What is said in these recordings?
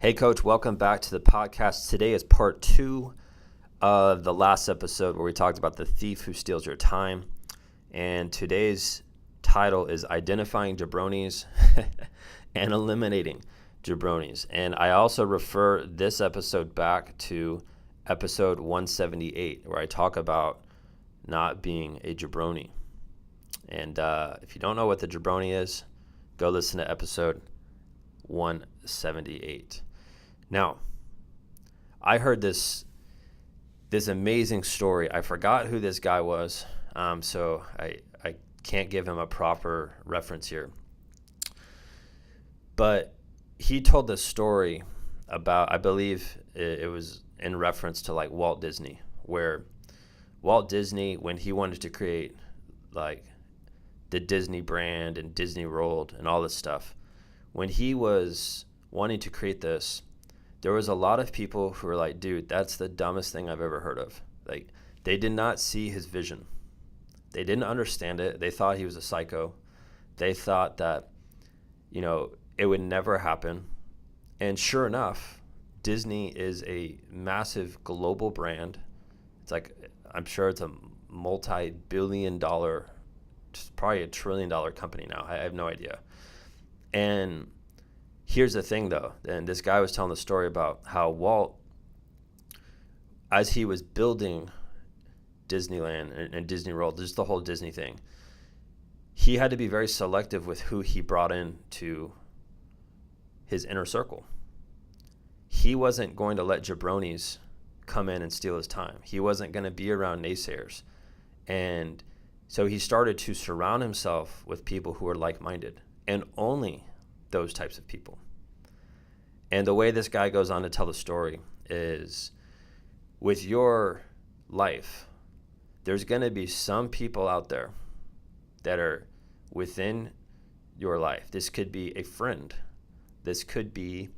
Hey, Coach, welcome back to the podcast. Today is part 2 of the last episode where we talked about the thief who steals your time. And today's title is Identifying Jabronis and Eliminating Jabronis. And I also refer this episode back to episode 178, where I talk about not being a jabroni. And if you don't know what the jabroni is, go listen to episode 178. Now, I heard this amazing story. I forgot who this guy was, so I can't give him a proper reference here. But he told this story about, I believe it was in reference to like Walt Disney, where Walt Disney, when he wanted to create like the Disney brand and Disney World and all this stuff, when he was wanting to create this, there was a lot of people who were like, dude, that's the dumbest thing I've ever heard of. Like, they did not see his vision. They didn't understand it. They thought he was a psycho. They thought that, it would never happen. And sure enough, Disney is a massive global brand. It's like, I'm sure it's a multi-billion dollar, probably $1 trillion company now. I have no idea. And here's the thing, though, and this guy was telling the story about how Walt, as he was building Disneyland and Disney World, just the whole Disney thing, he had to be very selective with who he brought in to his inner circle. He wasn't going to let jabronis come in and steal his time. He wasn't going to be around naysayers. And so he started to surround himself with people who were like-minded, and only those types of people. And the way this guy goes on to tell the story is, with your life, there's going to be some people out there that are within your life. This could be a friend. This could be,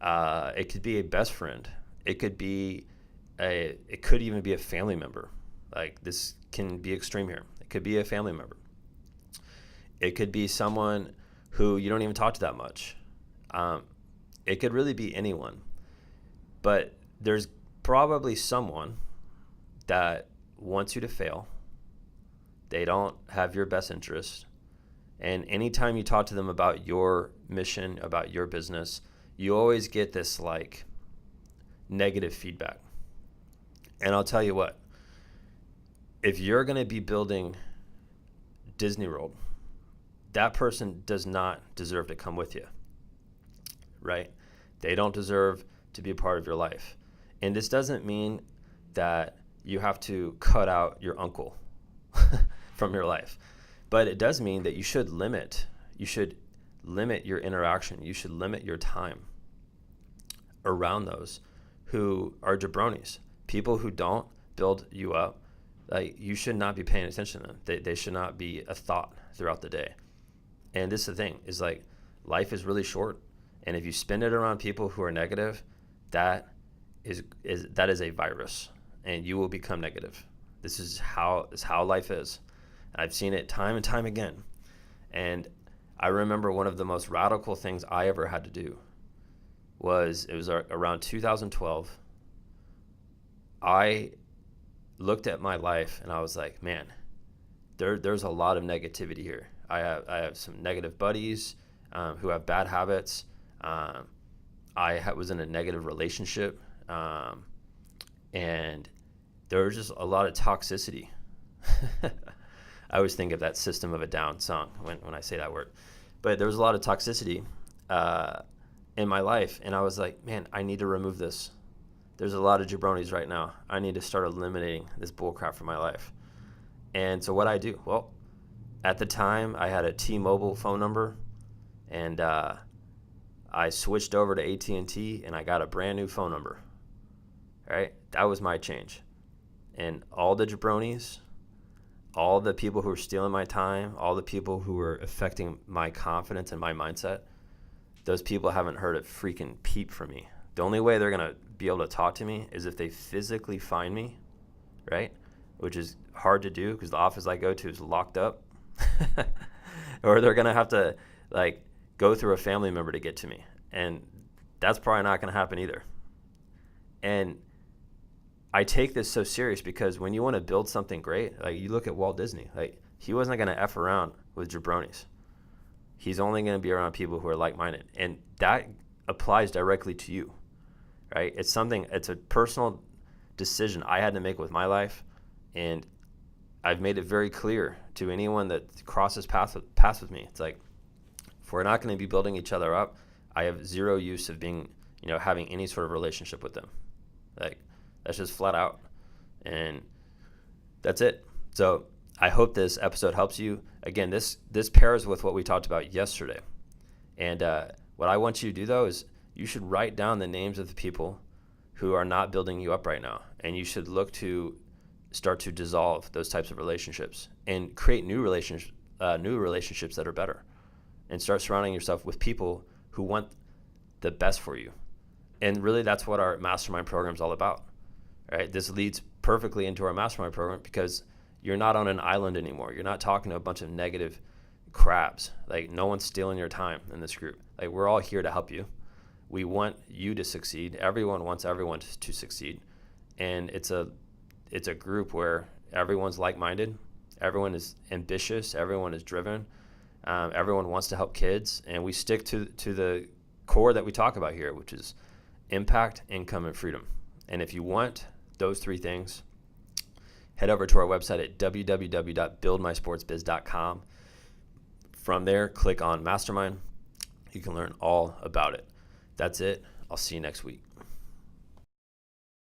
it could be a best friend. It could even be a family member. Like, this can be extreme here. It could be a family member. It could be someone who you don't even talk to that much. It could really be anyone. But there's probably someone that wants you to fail. They don't have your best interest. And anytime you talk to them about your mission, about your business, you always get this like negative feedback. And I'll tell you what, if you're going to be building Disney World, that person does not deserve to come with you, right? They don't deserve to be a part of your life. And this doesn't mean that you have to cut out your uncle from your life, but it does mean that you should limit your interaction. You should limit your time around those who are jabronis, people who don't build you up. Like, you should not be paying attention to them. They should not be a thought throughout the day. And this is the thing, is like, life is really short. And if you spend it around people who are negative, that is a virus, and you will become negative. This is how life is. I've seen it time and time again. And I remember one of the most radical things I ever had to do was, it was around 2012. I looked at my life and I was like, man, there's a lot of negativity here. I have some negative buddies who have bad habits. I was in a negative relationship, and there was just a lot of toxicity. I always think of that System of a Down song when I say that word. But there was a lot of toxicity in my life, and I was like, man, I need to remove this. There's a lot of jabronis right now. I need to start eliminating this bullcrap from my life. And so what I do? Well, at the time, I had a T-Mobile phone number, and I switched over to AT&T, and I got a brand new phone number. All right? That was my change. And all the jabronis, all the people who were stealing my time, all the people who were affecting my confidence and my mindset, those people haven't heard a freaking peep from me. The only way they're going to be able to talk to me is if they physically find me, right? Which is hard to do because the office I go to is locked up. Or they're going to have to like go through a family member to get to me. And that's probably not going to happen either. And I take this so serious because when you want to build something great, like you look at Walt Disney, like he wasn't going to F around with jabronis. He's only going to be around people who are like-minded. And that applies directly to you, right? It's a personal decision I had to make with my life. And I've made it very clear to anyone that crosses paths with me. It's like, if we're not going to be building each other up, I have zero use of being, having any sort of relationship with them. Like, that's just flat out. And that's it. So I hope this episode helps you. Again, this pairs with what we talked about yesterday. And what I want you to do, though, is you should write down the names of the people who are not building you up right now. And you should look to start to dissolve those types of relationships and create new relationships that are better. And start surrounding yourself with people who want the best for you. And really, that's what our mastermind program is all about, right? This leads perfectly into our mastermind program because you're not on an island anymore. You're not talking to a bunch of negative crabs. Like, no one's stealing your time in this group. Like, we're all here to help you. We want you to succeed. Everyone wants everyone to succeed. And it's a group where everyone's like-minded. Everyone is ambitious. Everyone is driven. Everyone wants to help kids. And we stick to the core that we talk about here, which is impact, income, and freedom. And if you want those three things, head over to our website at www.buildmysportsbiz.com. From there, click on Mastermind. You can learn all about it. That's it. I'll see you next week.